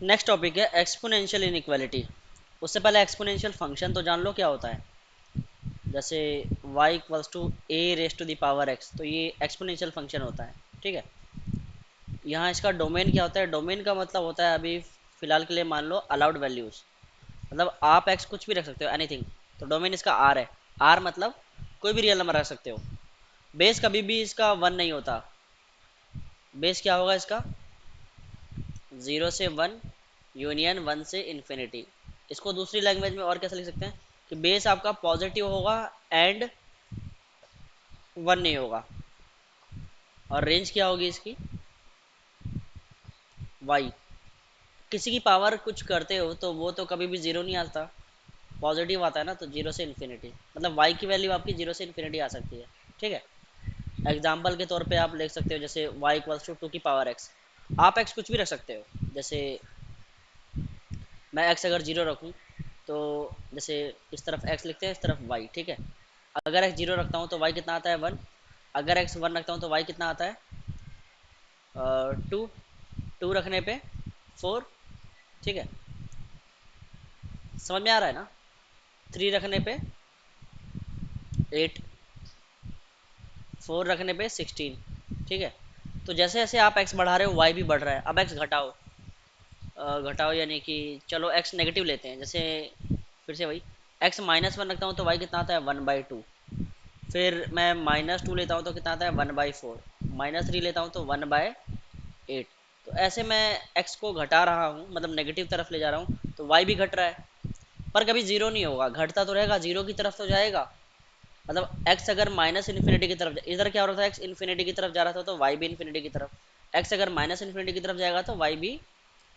Next topic है exponential inequality. उससे पहले एक्सपोनेंशियल फंक्शन तो जान लो क्या होता है। जैसे y equals to A raise to the power x, तो ये एक्सपोनेंशियल फंक्शन होता है। ठीक है, यहाँ इसका डोमेन क्या होता है? डोमेन का मतलब होता है, अभी फिलहाल के लिए मान लो अलाउड वैल्यूज, मतलब आप x कुछ भी रख सकते हो, एनीथिंग। तो डोमेन इसका r है। r मतलब कोई भी रियल नंबर रख सकते हो। बेस कभी भी इसका 1 नहीं होता। बेस क्या होगा इसका? 0 से 1 यूनियन 1 से इन्फिनिटी। इसको दूसरी लैंग्वेज में और कैसे लिख सकते हैं कि बेस आपका पॉजिटिव होगा एंड 1 नहीं होगा। और रेंज क्या होगी इसकी? y। किसी की पावर कुछ करते हो तो वो तो कभी भी जीरो नहीं आता, पॉजिटिव आता है ना। तो जीरो से इन्फिनिटी मतलब y की वैल्यू आपकी जीरो से इन्फिनिटी आ सकती है। ठीक है, एग्जाम्पल के तौर पे आप लिख सकते हो जैसे y इक्वल्स टू 2 की पावर x। आप x कुछ भी रख सकते हो। जैसे मैं x अगर जीरो रखूँ तो जैसे इस तरफ x लिखते हैं, इस तरफ y। ठीक है, अगर x जीरो रखता हूँ तो y कितना आता है? 1। अगर x 1 रखता हूँ तो y कितना आता है? 2। 2 रखने पे 4। ठीक है, समझ में आ रहा है ना? 3 रखने पे 8। 4 रखने पे 16। ठीक है, तो जैसे जैसे आप x बढ़ा रहे हो y भी बढ़ रहा है। अब x घटाओ, घटाओ यानी कि चलो x नेगेटिव लेते हैं। जैसे फिर से वही x -1 रखता हूँ तो y कितना आता है? 1/2। फिर मैं -2 लेता हूँ तो कितना आता है? 1/4। -3 लेता हूँ तो 1/8। तो ऐसे मैं x को घटा रहा हूँ, मतलब नेगेटिव तरफ ले जा रहा हूँ, तो y भी घट रहा है। पर कभी जीरो नहीं होगा, घटता तो रहेगा, जीरो की तरफ तो जाएगा। मतलब x अगर माइनस इन्फिनिटी की तरफ, इधर क्या हो रहा था? x इन्फिनिटी की तरफ जा रहा था तो y भी इन्फिनिटी की तरफ। x अगर माइनस इन्फिनिटी की तरफ जाएगा तो y भी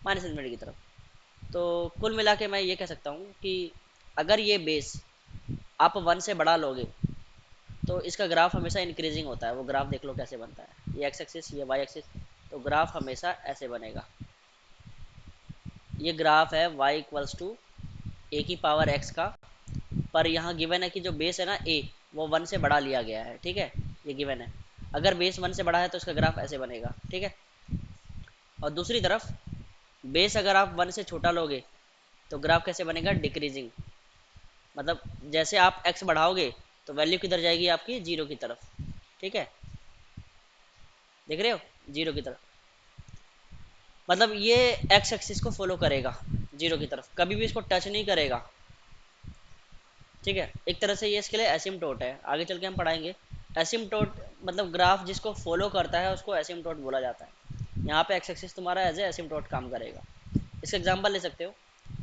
माइनस इन्फिनिटी की तरफ। तो कुल मिला के मैं ये कह सकता हूँ कि अगर ये बेस आप 1 से बढ़ा लोगे तो इसका ग्राफ हमेशा इंक्रीजिंग होता है। वो ग्राफ देख लो कैसे बनता है, ये एक्स एक्सिस, ये वाई एक्सिस। तो ग्राफ हमेशा ऐसे बनेगा। ये ग्राफ है y इक्वल्स टू ए की पावर x का। पर यहाँ गिवन है कि जो बेस है ना a, वो 1 से बढ़ा लिया गया है। ठीक है, ये गिवन है। अगर बेस 1 से बढ़ा है तो इसका ग्राफ ऐसे बनेगा। ठीक है, और दूसरी तरफ बेस अगर आप 1 से छोटा लोगे तो ग्राफ कैसे बनेगा? डिक्रीजिंग। मतलब जैसे आप x बढ़ाओगे तो वैल्यू किधर जाएगी? आपकी जीरो की तरफ। ठीक है, देख रहे हो? जीरो की तरफ। मतलब ये एक्स एक्सिस को फॉलो करेगा जीरो की तरफ, कभी भी इसको टच नहीं करेगा। ठीक है, एक तरह से ये इसके लिए एसिम्टोट है। आगे चल के हम पढ़ाएंगे एसिम्टोट, मतलब ग्राफ जिसको फॉलो करता है उसको एसिम्टोट बोला जाता है। यहाँ पे एक्स एक्सिस तुम्हारा एज ए एसिम्टोट काम करेगा। इसका एग्जांपल ले सकते हो,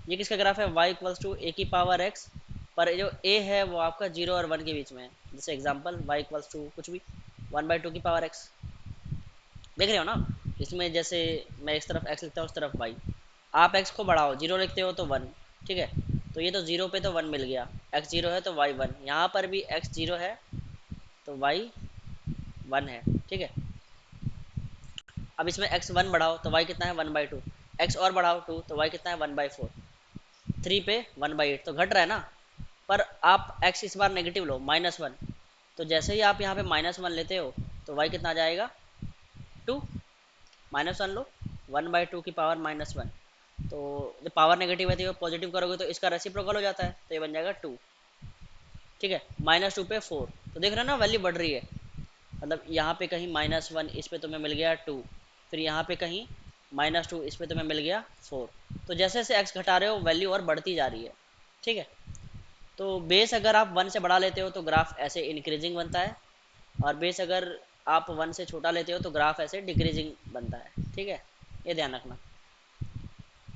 ये किसका ग्राफ है? y इक्वल्स टू ए की पावर x, पर जो a है वो आपका 0 और 1 के बीच में है। जैसे एग्जांपल y इक्वल्स टू कुछ भी 1/2 की पावर x। देख रहे हो ना? इसमें जैसे मैं इस तरफ x लिखता हूँ, उस तरफ y। आप x को बढ़ाओ, 0 लिखते हो तो 1। ठीक है, तो ये तो 0 पे तो 1 मिल गया, x 0 है तो y 1। यहाँ पर भी x 0 है तो y 1 है। ठीक है, अब इसमें x 1 बढ़ाओ तो y कितना है? 1/2। x और बढ़ाओ 2 तो y कितना है? 1/4। 3 पे 1/8 तो घट रहा है ना। पर आप x इस बार नेगेटिव लो, -1। तो जैसे ही आप यहाँ पे -1 लेते हो तो y कितना जाएगा? 2। -1 लो, 1/2 की पावर -1। तो जब पावर नेगेटिव है तो पॉजिटिव करोगे तो इसका रेसिप्रोकल हो जाता है, तो ये बन जाएगा 2। ठीक है, -2 पे 4। तो देख रहे हो ना, वैल्यू बढ़ रही है। मतलब यहाँ पे कहीं -1, इस पे तुम्हें मिल गया 2। फिर यहाँ पे कहीं -2, इस पे तुम्हें मिल गया 4। तो जैसे जैसे x घटा रहे हो वैल्यू और बढ़ती जा रही है। ठीक है, तो बेस अगर आप 1 से बढ़ा लेते हो तो ग्राफ ऐसे इंक्रीजिंग बनता है, और बेस अगर आप 1 से छोटा लेते हो तो ग्राफ ऐसे डिक्रीजिंग बनता है। ठीक है, ये ध्यान रखना।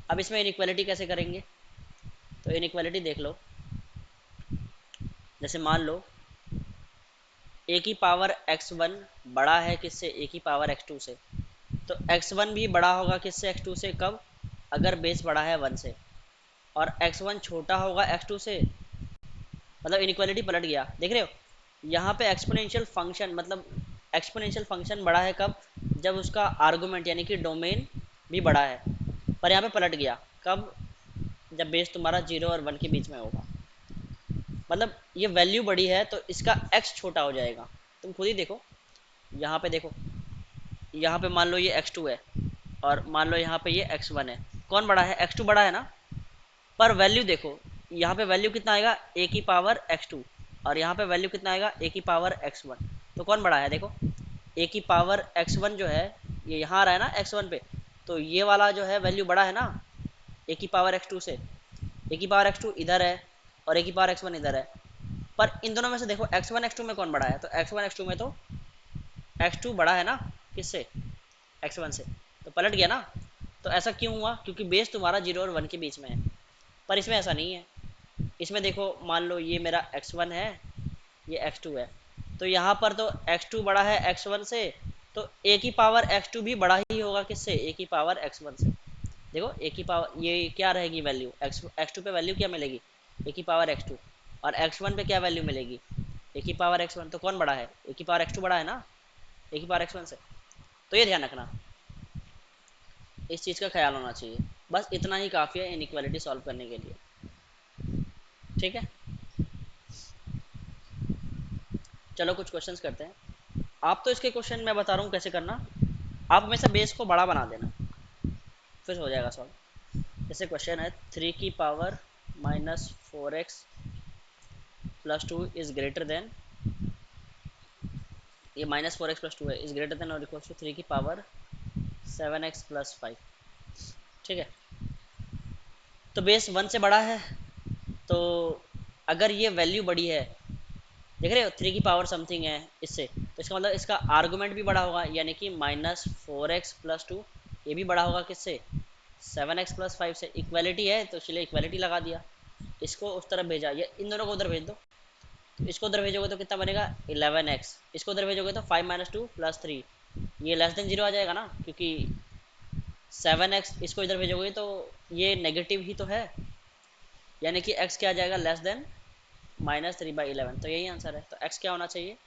अब इसमें इनइक्वालिटी कैसे करेंगे? तो इनइक्वालिटी देख लो, जैसे मान लो a की पावर x1 बड़ा है किससे? a की पावर x2 से। तो x1 भी बड़ा होगा किससे? x2 से। कब? अगर बेस बड़ा है 1 से। और x1 छोटा होगा x2 से। मतलब इनइक्वालिटी पलट गया, देख रहे हो? यहाँ पे एक्सपोनेंशियल फंक्शन, मतलब एक्सपोनेंशियल फंक्शन बड़ा है कब? जब उसका आर्गुमेंट यानी कि डोमेन भी बड़ा है। पर यहाँ पे पलट गया कब? जब बेस तुम्हारा 0 और 1 के बीच में होगा। मतलब ये वैल्यू बड़ी है तो इसका x छोटा हो जाएगा। तुम खुद ही देखो, यहाँ पे देखो, यहाँ पे मान लो ये x2 है और मान लो यहाँ पे ये x1 है। कौन बड़ा है, x2 बड़ा है ना। पर वैल्यू देखो, यहाँ पे वैल्यू कितना आएगा, a की पावर x2, और यहाँ पे वैल्यू कितना आएगा, a की पावर x1। तो कौन बड़ा है, देखो a की पावर x1 जो है ये यहाँ आ रहा है ना x1 पे, तो ये वाला जो है वैल्यू बड़ा है ना a की पावर x2 से। a की पावर x2 इधर है और a की पावर x1 इधर है। पर इन दोनों में से देखो x1 x2 में कौन बड़ा है, तो x1 x2 में तो x2 बड़ा है ना, किससे, x1 से। तो पलट गया ना। तो ऐसा क्यों हुआ, क्योंकि बेस तुम्हारा 0 और 1 के बीच में है। पर इसमें ऐसा नहीं है। इसमें देखो मान लो ये मेरा x1 है, ये x2 है, तो यहाँ पर तो x2 बड़ा है x1 से, तो a की पावर x2 भी बड़ा ही होगा किससे, a की पावर x1 से। देखो a की पावर ये क्या रहेगी वैल्यू, x2 पे वैल्यू क्या मिलेगी, a की पावर x2, और x1 पे क्या वैल्यू मिलेगी, a की पावर x1। तो कौन बड़ा है, a की पावर x2 बड़ा है ना a की पावर x1 से। तो ये ध्यान रखना, इस चीज़ का ख्याल होना चाहिए। बस इतना ही काफ़ी है इनइक्वालिटी सॉल्व करने के लिए, ठीक है। चलो कुछ क्वेश्चंस करते हैं। आप तो इसके क्वेश्चन मैं बता रहा हूँ कैसे करना, आप हमेशा बेस को बड़ा बना देना, फिर हो जाएगा सॉल्व। जैसे क्वेश्चन है 3 की power -4x plus 2 is greater than, ये -4x+2 है, इज ग्रेटर देन और इक्वल टू 3 की पावर 7x+5, ठीक है। तो बेस 1 से बड़ा है, तो अगर ये वैल्यू बड़ी है, देख रहे हो 3 की पावर समथिंग है इससे, तो इसका मतलब इसका आर्गूमेंट भी बड़ा होगा, यानी कि -4x+2 ये भी बड़ा होगा किससे, 7x+5 से। इक्वालिटी है तो इसलिए इक्वालिटी लगा दिया, इसको उस तरफ भेजा, या इन दोनों को उधर भेज दो। तो इसको उधर भेजोगे तो कितना बनेगा 11x, इसको उधर भेजोगे तो 5 - 2 + 3, ये <0 आ जाएगा ना, क्योंकि 7x इसको इधर भेजोगे तो ये नेगेटिव ही तो है, यानी कि x क्या आ जाएगा, -3/11। तो यही आंसर है। तो x क्या होना चाहिए,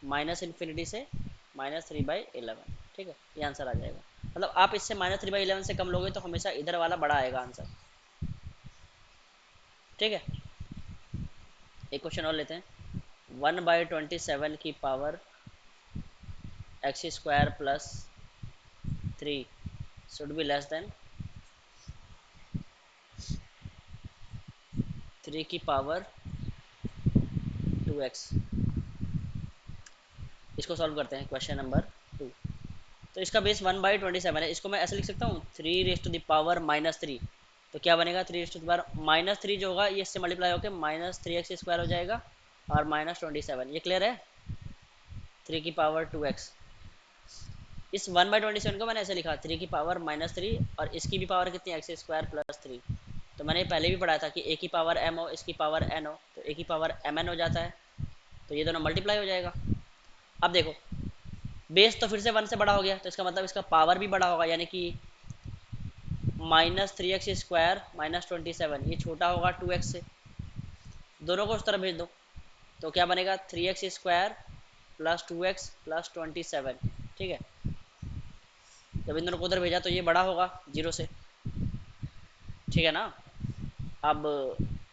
-∞ से -3/11, ठीक है, ये आंसर आ जाएगा। मतलब आप इससे -3/11 से कम लोगे तो हमेशा इधर वाला बड़ा आएगा आंसर, ठीक है। एक क्वेश्चन और लेते हैं। 1/27 की power x² + 3 should be less than 3 की पावर 2x। इसको सॉल्व करते हैं, क्वेश्चन नंबर 2। तो इसका बेस 1/27 है, इसको मैं ऐसे लिख सकता हूँ 3 - तो क्या बनेगा, 3 -3 जो होगा ये इससे मल्टीप्लाई होकर -3x² हो जाएगा और -27, ये क्लियर है। 3 की पावर 2x, इस 1/27 को मैंने ऐसे लिखा 3 की पावर -3, और इसकी भी पावर कितनी, x² + 3। तो मैंने पहले भी पढ़ा था कि a की पावर m हो, इसकी पावर n हो, तो a की पावर mn हो जाता है, तो ये दोनों मल्टीप्लाई हो जाएगा। अब देखो बेस तो फिर से 1 से बड़ा हो गया, तो इसका मतलब इसका पावर भी बड़ा होगा, यानी कि -3x² - 27, ये छोटा होगा 2x से। दोनों को उस तरफ भेज दो, तो क्या बनेगा 3x² + 2x + 27, ठीक है। जब इन दोनों को उधर भेजा तो ये बड़ा होगा 0 से, ठीक है ना। अब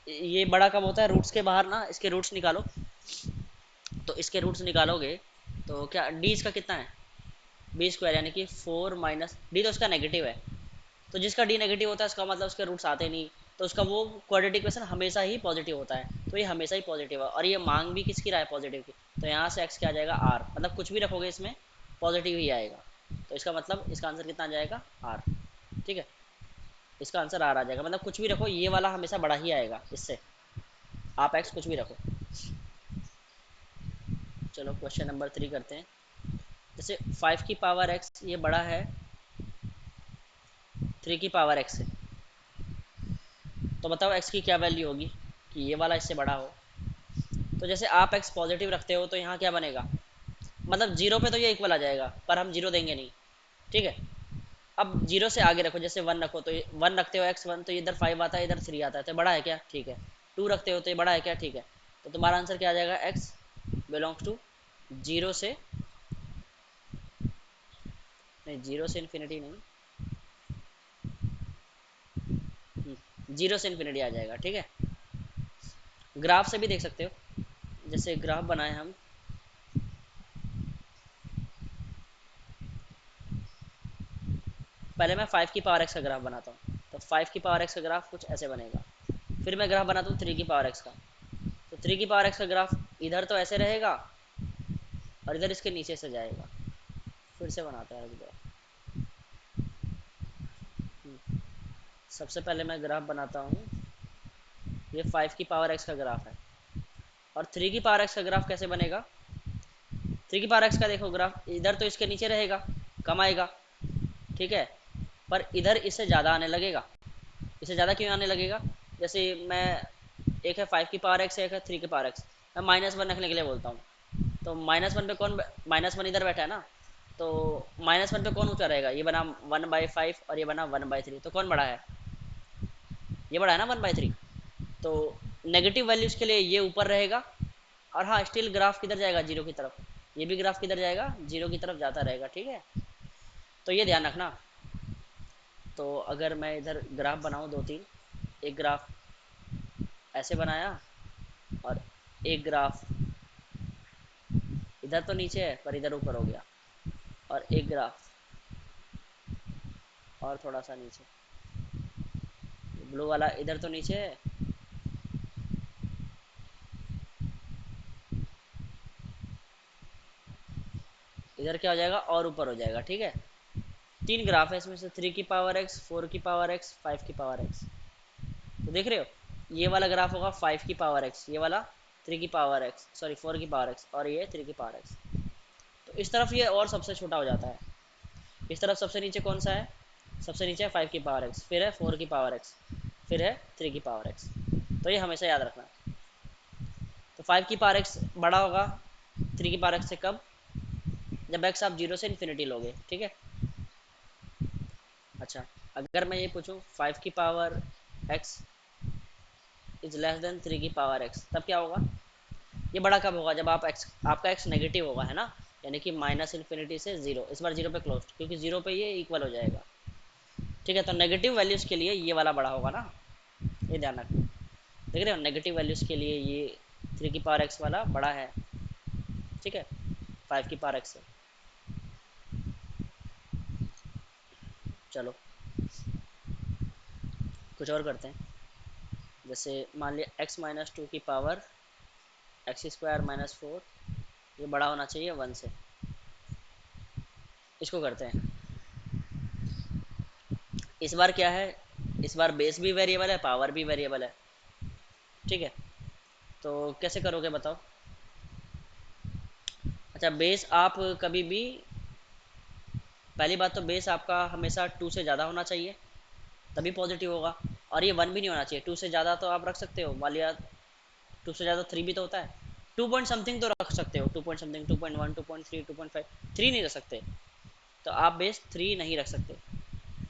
ये बड़ा कब होता है, रूट्स के बाहर ना, इसके रूट्स निकालो। तो इसके रूट्स निकालोगे तो क्या डी इसका कितना है, b², यानी कि 4 माइनस डी, तो इसका नेगेटिव है। तो जिसका डी नेगेटिव होता है उसका मतलब उसके रूट्स आते नहीं, तो उसका वो क्वाड्रेटिक इक्वेशन हमेशा ही पॉजिटिव होता है, तो ये हमेशा ही पॉजिटिव है। और ये मांग भी किसकी रहा है, पॉजिटिव की। तो यहाँ से x क्या आ जाएगा, r, मतलब कुछ भी रखोगे इसमें पॉजिटिव ही आएगा। तो इसका मतलब इसका आंसर कितना आ जाएगा, r, ठीक है। इसका आंसर r आ जाएगा, मतलब कुछ भी रखो ये वाला हमेशा बड़ा ही आएगा इससे, आप x कुछ भी रखो। चलो क्वेश्चन नंबर 3 करते हैं। जैसे 5 की पावर x ये बड़ा है 3 की पावर x से, तो बताओ x की क्या वैल्यू होगी कि ये वाला इससे बड़ा हो। तो जैसे आप x पॉजिटिव रखते हो तो यहाँ क्या बनेगा, मतलब 0 पे तो ये इक्वल आ जाएगा, पर हम 0 देंगे नहीं, ठीक है। अब 0 से आगे रखो, जैसे 1 रखो तो 1 रखते हो x1, तो इधर 5 आता है, इधर 3 आता है, तो बड़ा है क्या, ठीक है। 2 रखते हो तो ये बड़ा है क्या, ठीक है। तो तुम्हारा आंसर क्या आ जाएगा, x बिलोंग्स टू 0 से, नहीं 0 से इन्फिनिटी नहीं, 0 से इन्फिनिटी आ जाएगा, ठीक है। ग्राफ से भी देख सकते हो, जैसे ग्राफ बनाए हम, पहले मैं 5 की पावर x का ग्राफ बनाता हूँ। तो 5 की पावर एक्स का ग्राफ कुछ ऐसे बनेगा। फिर मैं ग्राफ बनाता हूँ 3 की पावर एक्स का, तो 3 की पावर एक्स का ग्राफ इधर तो ऐसे रहेगा और इधर इसके नीचे से जाएगा। फिर से बनाता है ग्राफ। सबसे पहले मैं ग्राफ बनाता हूँ, ये 5 की पावर एक्स का ग्राफ है। और 3 की पावर एक्स का ग्राफ कैसे बनेगा? 3 की पावर एक्स का देखो ग्राफ, इधर तो इसके नीचे रहेगा, कम आएगा, ठीक है, पर इधर इससे ज़्यादा आने लगेगा। इससे ज़्यादा क्यों आने लगेगा? जैसे मैं, एक है 5 की पावर एक्स, एक है 3 की पावर एक्स, मैं -1 रखने के लिए बोलता हूँ, तो -1 पे कौन, -1 इधर बैठा है ना, तो -1 पे कौन ऊँचा रहेगा? ये बना 1/5 और ये बना 1/3, तो कौन बड़ा है? ये बड़ा है ना 1/3। तो नेगेटिव वैल्यूज़ के लिए ये ऊपर रहेगा, और हाँ स्टिल ग्राफ किधर जाएगा? जीरो की तरफ। ये भी ग्राफ किधर जाएगा? जीरो की तरफ जाता रहेगा, ठीक है। तो ये ध्यान रखना। तो अगर मैं इधर ग्राफ बनाऊँ दो तीन, एक ग्राफ ऐसे बनाया, और एक ग्राफ इधर तो नीचे है पर इधर ऊपर हो गया, और एक ग्राफ और थोड़ा सा नीचे, ब्लू वाला इधर तो नीचे है, इधर क्या हो जाएगा? और ऊपर हो जाएगा, ठीक है। तीन ग्राफ है इसमें से, 3 की पावर एक्स, 4 की पावर एक्स, 5 की पावर एक्स। तो देख रहे हो, ये वाला ग्राफ होगा 5 की पावर एक्स, ये वाला 3 की पावर एक्स, सॉरी 4 की पावर एक्स, और ये 3 की पावर एक्स। तो इस तरफ ये और सबसे छोटा हो जाता है। इस तरफ सबसे नीचे कौन सा है? सबसे नीचे है 5 की पावर एक्स, फिर है 4 की पावर एक्स, फिर है 3 की पावर एक्स। तो ये हमेशा याद रखना। तो 5 की पावर एक्स बड़ा होगा 3 की पावर एक्स से कब? जब एक्स आप जीरो से इन्फिनिटी लोगे, ठीक है। अच्छा, अगर मैं ये पूछूं 5 की power x is less than 3 की पावर एक्स, तब क्या होगा? ये बड़ा कब होगा? जब आप एक्स, आपका एक्स नेगेटिव होगा, है ना, यानी कि -इन्फिनिटी से जीरो, इस बार जीरो पे क्लोज, क्योंकि जीरो पे ये इक्वल हो जाएगा, ठीक है। तो नेगेटिव वैल्यूज़ के लिए ये वाला बड़ा होगा ना, ये ध्यान रखना। देख रहे हो, नेगेटिव वैल्यूज़ के लिए ये 3 की पावर एक्स वाला बड़ा है, ठीक है, 5 की पावर एक्स से। चलो कुछ और करते हैं। जैसे मान लिया x-2 की पावर x² - 4, ये बड़ा होना चाहिए 1 से। इसको करते हैं। इस बार क्या है? इस बार बेस भी वेरिएबल है, पावर भी वेरिएबल है, ठीक है। तो कैसे करोगे बताओ? अच्छा, बेस आप कभी भी, पहली बात तो बेस आपका हमेशा 2 से ज़्यादा होना चाहिए, तभी पॉजिटिव होगा। और ये 1 भी नहीं होना चाहिए। 2 से ज़्यादा तो आप रख सकते हो, मान लिया 2 से ज़्यादा 3 भी तो होता है, 2 पॉइंट समथिंग तो रख सकते हो, 2 पॉइंट समथिंग, 2.1, 2.3, 2.5, 3 नहीं रख सकते। तो आप बेस 3 नहीं रख सकते,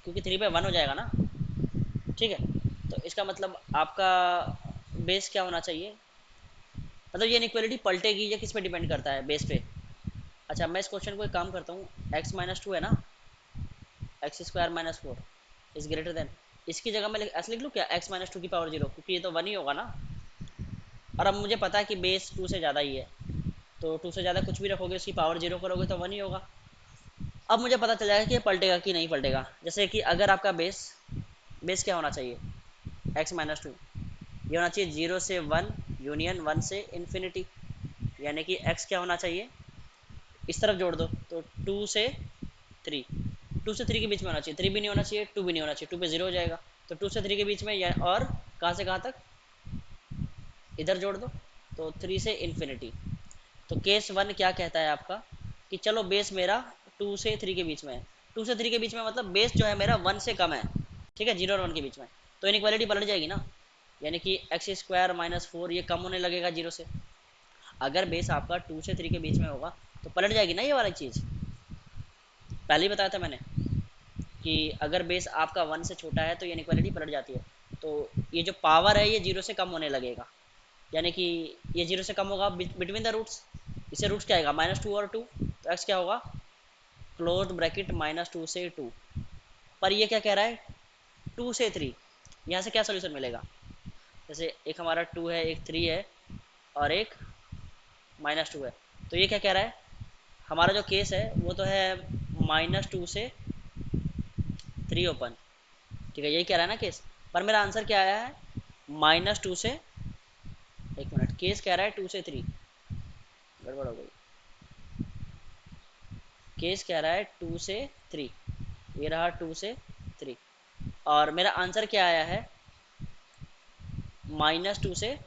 क्योंकि 3 पे 1 हो जाएगा ना, ठीक है। तो इसका मतलब आपका बेस क्या होना चाहिए? मतलब ये इनइक्वालिटी पलटेगी, ये किस पे डिपेंड करता है? बेस पे। अच्छा, मैं इस क्वेश्चन को एक काम करता हूँ, x-2 है ना, x² - 4 इज ग्रेटर देन, इसकी जगह मैं ऐसे लिख लूँ क्या, x-2 की पावर 0, क्योंकि ये तो 1 ही होगा ना। और अब मुझे पता है कि बेस 2 से ज़्यादा ही है, तो 2 से ज़्यादा कुछ भी रखोगे उसकी पावर 0 करोगे तो 1 ही होगा। अब मुझे पता चल जाएगा कि ये पलटेगा कि नहीं पलटेगा। जैसे कि अगर आपका बेस, बेस क्या होना चाहिए? x-2, ये होना चाहिए 0 से 1 यूनियन 1 से इन्फिनिटी, यानी कि x क्या होना चाहिए? इस तरफ जोड़ दो तो 2 से 3, 2 से 3 के बीच में होना चाहिए, 3 भी नहीं होना चाहिए, 2 भी नहीं होना चाहिए, 2 पे 0 हो जाएगा। तो 2 से 3 के बीच में, या और कहाँ से कहाँ तक, इधर जोड़ दो, तो 3 से इन्फिनिटी। तो केस 1 क्या कहता है आपका, कि चलो बेस मेरा 2 से 3 के बीच में है। 2 से 3 के बीच में मतलब बेस जो है मेरा 1 से कम है, ठीक है, 0 और 1 के बीच में। तो इनइक्वालिटी पलट जाएगी ना, यानी कि x² - 4 ये कम होने लगेगा 0 से। अगर बेस आपका 2 से 3 के बीच में होगा तो पलट जाएगी ना ये वाली चीज़। पहले ही बताया था मैंने कि अगर बेस आपका 1 से छोटा है तो ये इनइक्वालिटी पलट जाती है। तो ये जो पावर है ये 0 से कम होने लगेगा, यानी कि ये 0 से कम होगा बिटवीन द रूट्स। इसे रूट्स क्या आएगा? -2 और 2, तो x क्या होगा? क्लोज ब्रैकेट -2 से 2। पर ये क्या कह रहा है? 2 से 3। यहाँ से क्या सोल्यूशन मिलेगा? जैसे एक हमारा 2 है, एक 3 है, और एक -2 है। तो ये क्या कह रहा है? हमारा जो केस है वो तो है -2 से 3 ओपन, ठीक है, यही कह रहा है ना केस। पर मेरा आंसर क्या आया है, -2 से, एक मिनट, केस कह रहा है 2 से 3, गड़बड़ हो गई। केस कह रहा है 2 से 3, ये रहा 2 से 3, और मेरा आंसर क्या आया है, -2 से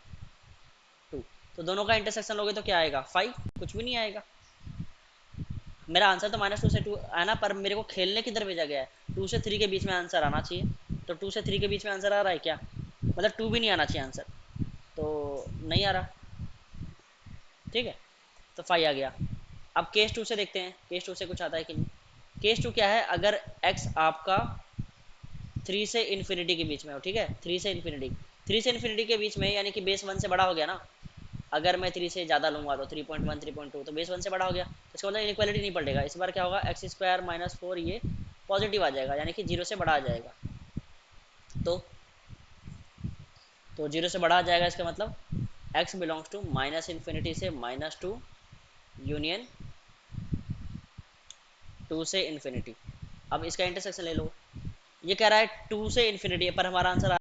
2। तो दोनों का इंटरसेक्शन लोगे तो क्या आएगा, 5, कुछ भी नहीं आएगा। मेरा आंसर तो -2 से 2 आना, पर मेरे को खेलने किधर भेजा गया है, 2 से 3 के बीच में आंसर आना चाहिए। तो 2 से 3 के बीच में आंसर आ रहा है क्या, मतलब 2 भी नहीं आना चाहिए आंसर, तो नहीं आ रहा। ठीक है, तो 5 आ गया। अब केस 2 से देखते हैं, केस 2 से कुछ आता है कि नहीं। केस 2 क्या है, अगर x आपका 3 से इन्फिनिटी के बीच में हो, ठीक है, 3 से इन्फिनिटी, 3 से इन्फिनिटी के बीच में, यानी कि बेस 1 से बड़ा हो गया ना। अगर मैं 3 से ज़्यादा लूंगा तो 3.1 3.2, तो बेस 1 से बड़ा हो गया, तो इसका मतलब इनक्वालिटी नहीं पड़ेगा। इस बार क्या होगा, एक्स स्क्वायर -4 ये पॉजिटिव आ जाएगा, यानी कि 0 से बड़ा आ जाएगा। तो जीरो से बड़ा आ जाएगा, इसका मतलब x बिलोंग्स टू -इन्फिनिटी से -2 यूनियन 2 से इन्फिनिटी। अब इसका इंटरसेक्शन ले लो, ये कह रहा है 2 से इन्फिनिटी, पर हमारा आंसर